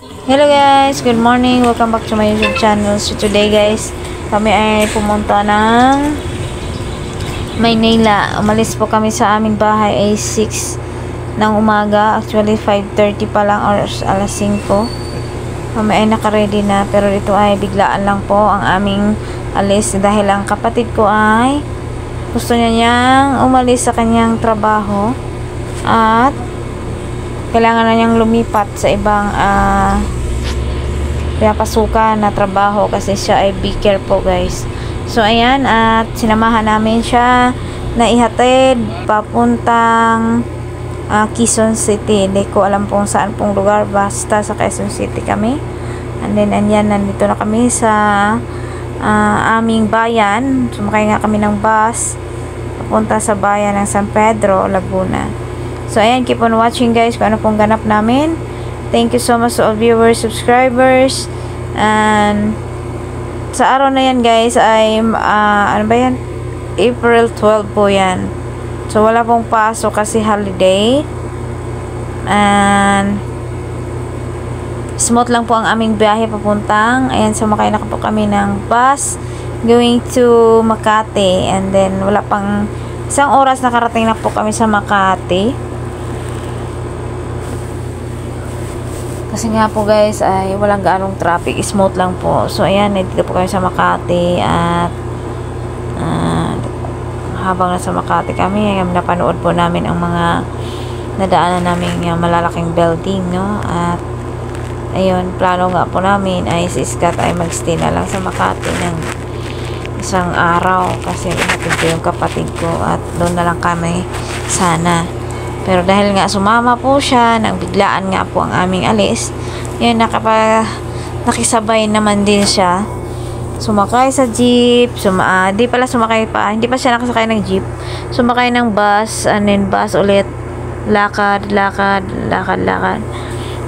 Hello guys, good morning. Welcome back to my YouTube channel. So today guys, kami ay pumunta ng Maynila. Umalis po kami sa aming bahay ay 6 ng umaga. Actually 5:30 pa lang or alas 5. Kami ay naka-ready na, pero ito ay biglaan lang po ang aming alis dahil ang kapatid ko ay gusto niyang umalis sa kanyang trabaho at kailangan na niyang lumipat sa ibang pinapasukan na trabaho kasi siya ay baker po guys. So ayan, at sinamahan namin siya na ihatid papuntang Quezon City. Hindi ko alam kung saan pong lugar, basta sa Quezon City kami. And then ayan, nandito na kami sa aming bayan. Sumakay nga kami ng bus papunta sa bayan ng San Pedro, Laguna. So ayan, keep on watching guys kung ano pong ganap namin. Thank you so much to all viewers, subscribers. And sa araw na yan guys ay ano ba yan? April 12 po yan. So wala pong pasok kasi holiday. And smooth lang po ang aming biyahe papuntang. Ayan, sumakay na po kami ng bus going to Makati. And then wala pang isang oras nakarating na po kami sa Makati. Kasi nga po guys ay walang gaanong traffic, smooth lang po. So ayan, dito po kami sa Makati at habang nasa Makati kami, napanood po namin ang mga nadaanan namin malalaking building, no? At ayun, plano nga po namin ay si Scott ay magstay na lang sa Makati ng isang araw kasi ihatid ko yung kapatid ko at doon na lang kami sana. Pero dahil nga sumama po siya, nang biglaan nga po ang aming alis, yun, nakisabay naman din siya. Sumakay sa jeep, hindi pa siya nakasakay ng jeep. Sumakay ng bus, and then bus ulit. Lakad.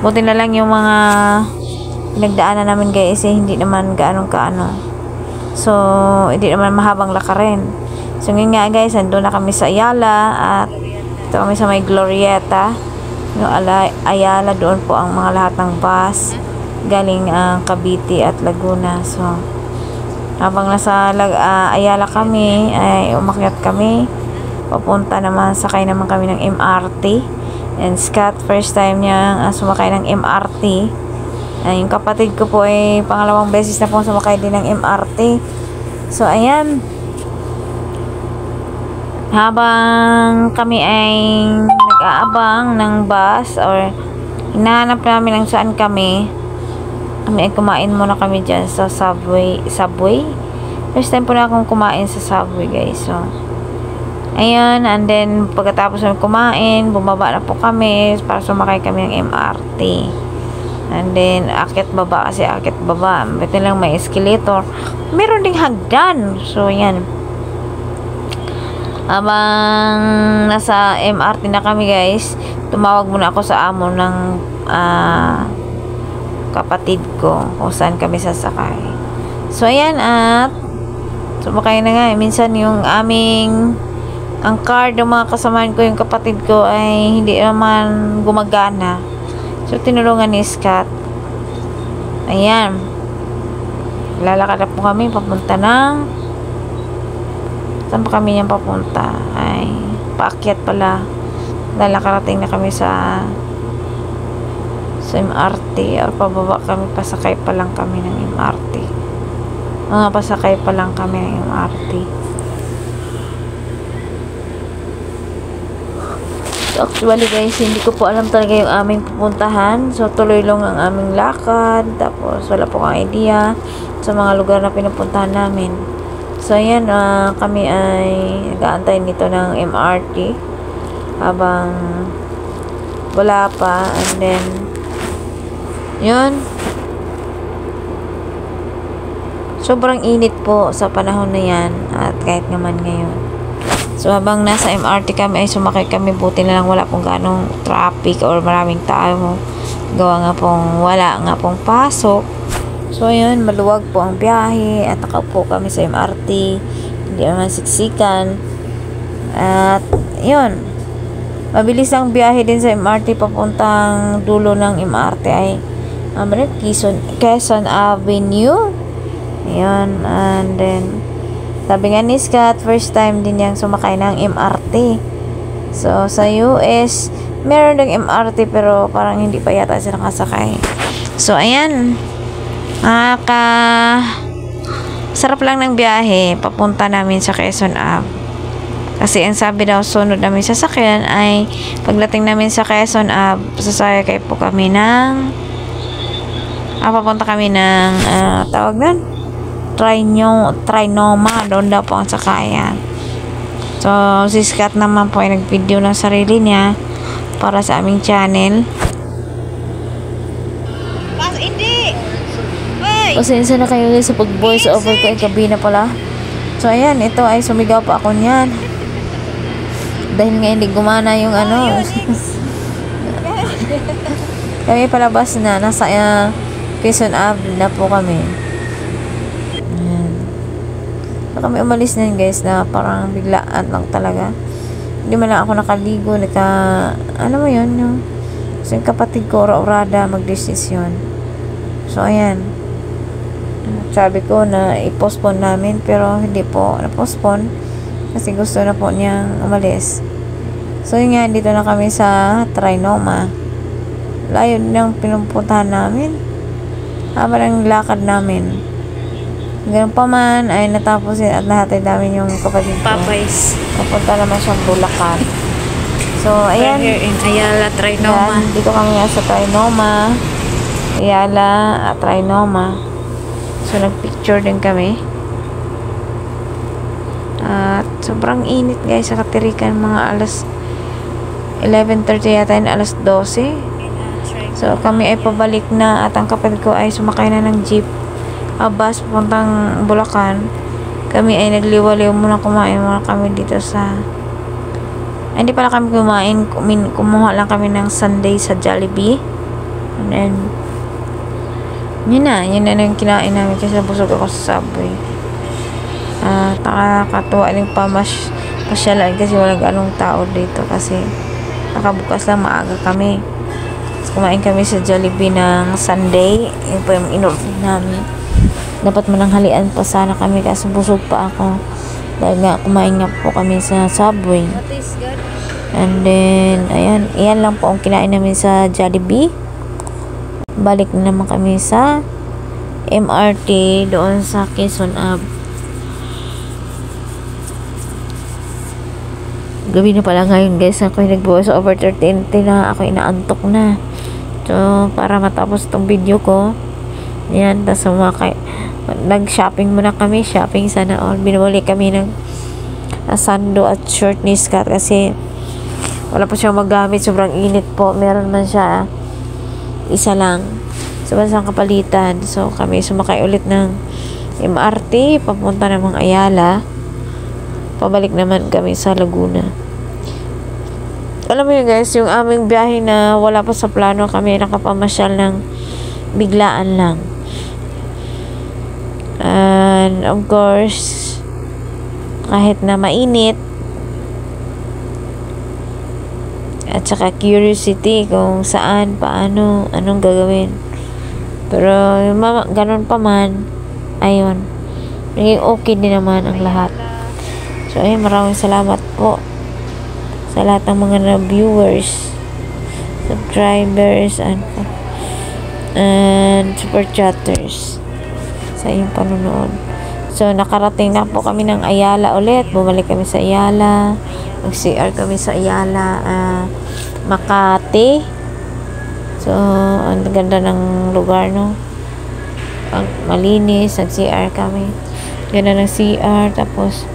Buti na lang yung mga pinagdaanan namin guys, hindi naman gaanong kaano. So, hindi naman mahabang lakarin. So, ngayon nga guys, nandun na kami sa Ayala at ito kami sa may Glorieta yung Ayala. Doon po ang mga lahat ng bus galing Cavite at Laguna. So habang nasa Ayala kami ay umakyat kami papunta naman, sakay naman kami ng MRT. And Scott first time niya sumakay ng MRT. Yung kapatid ko po ay pangalawang beses na po sumakay din ng MRT. So ayan, habang kami ay nag-aabang ng bus or hinahanap namin ang saan kami ay kumain muna kami dyan sa Subway. First time po na akong kumain sa Subway guys. So ayun, and then pagkatapos ng kumain, bumaba na po kami para sumakay kami ng MRT. And then akyat baba, kasi akyat baba, ito lang may escalator, meron ding hagdan. So yan, habang nasa MRT na kami guys, tumawag muna ako sa amo ng kapatid ko kung saan kami sasakay. So ayan, at sumakay na nga. Minsan yung ang card ng mga kasamahan ko, yung kapatid ko ay hindi naman gumagana. So tinulungan ni Scott. Ayan, lalakad na po kami papunta ng, saan pa kami niyang papunta? Ay, paakyat pala. Dahil nakarating na kami sa MRT, or pababa kami, pasakay pa lang kami ng MRT. Pasakay pa lang kami ng MRT. So actually guys, hindi ko po alam talaga yung aming pupuntahan. So tuloy lang ang aming lakad. Tapos wala po kang idea sa mga lugar na pinupuntahan namin. So ayan, kami ay nag-aantay nito ng MRT habang wala pa. And then yun, sobrang init po sa panahon na yan, at kahit naman ngayon. So habang nasa MRT kami ay sumakay kami, buti na lang wala pong ganong traffic or maraming tao. Gawa nga pong wala nga pong pasok. So ayun, maluwag po ang biyahe at nakaupo kami sa MRT, hindi naman siksikan. At yun, mabilis ang biyahe din sa MRT papuntang dulo ng MRT ay Quezon Avenue. Ayun, and then sabi nga ni Scott, first time din niyang sumakay ng MRT. So, sa US, meron ng MRT pero parang hindi pa yata sila nakasakay. So, ayan. Sarap lang ng biyahe. Papunta namin sa Quezon Ave. Kasi ang sabi daw, sunod namin sa sasakyan ay pagdating namin sa Quezon Ave, sasakay po kami ng papunta kami ng tawag nun? Trinoma. Doon daw po ang sakayan. So, si Scott naman po ay nag-video ng sarili niya para sa aming channel. Hindi! Pasensya na kayo sa pag-voice over ko ay kabina pala. So, ayan. Ito ay sumigaw pa ako niyan. Dahil nga hindi gumana yung ano. Kami palabas na. Nasa Quezon Ave na po kami. Ayan. So, kami umalis na yun guys na parang biglaan lang talaga. Hindi man lang ako nakaligo. Ano mo yun? Yung kapatid ko ora-orada magdesisyon. So, ayan. Sabi ko na i-postpone namin pero hindi po na-postpone kasi gusto na po niyang umalis. So, yun nga, dito na kami sa Trinoma. Layo ng pinupuntahan namin. Habang ang lakad namin. Ganun pa man ay natapos at nahatid namin yung kapatid ko. Papay's. Papunta naman siyang Bulacan. So, ayan. We're here in Ayala, Trinoma. Ayan, dito kami nga sa Trinoma. Ayala at Trinoma. So, nagpicture din kami. At sobrang init guys sa Katirikan. Mga alas 11:30 yata yun, alas 12. So, kami ay pabalik na at ang kapatid ko ay sumakay na ng jeep. Bus pupuntang Bulacan. Kami ay nagliwaliw muna, kumain muna kami dito sa hindi pala kami kumain, kumuha lang kami ng sundae sa Jollibee. And then yun na yung kinain namin kasi busog ako sa Subway. Nakakatuwa din pasyalan kasi walang ganong tao dito kasi nakabukas lang, maaga kami. So, kumain kami sa Jollibee ng sundae. Yun po yung in-order namin. Dapat mananghalian pa sana kami kasi busog pa ako. Dahil nga kumain nga po kami sa Subway. And then, ayan. Iyan lang po ang kinain namin sa Jollibee. Balik na naman kami sa MRT doon sa Quezon Ave. Gabi na pala ngayon guys. Ako yung nag-voice over 13 na ako inaantok na. So, para matapos itong video ko. Ayan. Tapos nag-shopping muna kami. Shopping sana all. Binuli kami ng sando at short ni Scott kasi wala pa siyang magamit. Sobrang init po. Meron man siya isa lang. So, basang kapalitan. So, kami sumakay ulit ng MRT. Papunta namang Ayala. Pabalik naman kami sa Laguna. Alam mo yun guys, yung aming biyahe na wala pa sa plano, kami nakapamasyal ng biglaan lang. And of course, kahit na mainit, at saka curiosity kung saan, paano, anong gagawin. Pero ganun pa man, ayun, naging okay din naman ang lahat. So ayun, maraming salamat po sa lahat ng mga viewers, subscribers, and super chatters sa iyong panonood. So, nakarating na po kami ng Ayala ulit. Bumalik kami sa Ayala. Mag-CR kami sa Ayala, Makati. So, ang ganda ng lugar, no? Ang malinis. Nag-CR kami. Ganda ng CR. Tapos,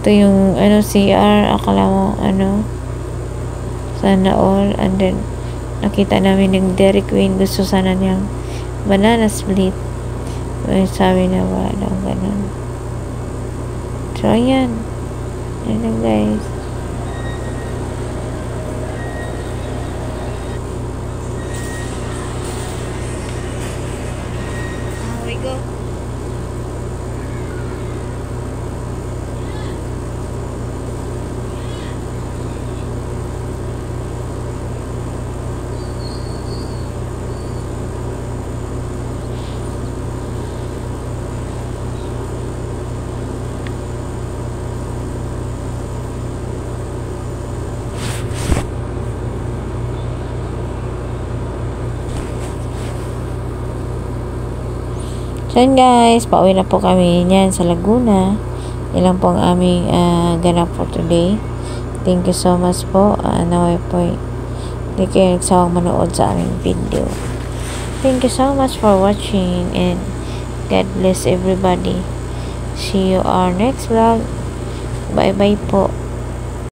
ito yung, CR. Akala mo, sana all. And then, nakita namin yung Dairy Queen. Gusto sana niyang banana split. Sabi na wala daw ganun. So, ayan. Ayan lang, guys. Here we go. So yun guys, pauwi na po kami niyan sa Laguna. Ilan po ang aming ganap for today. Thank you so much po. Naway po hindi kayo nagsawang manood sa aming video. Thank you so much for watching and God bless everybody. See you our next vlog. Bye bye po.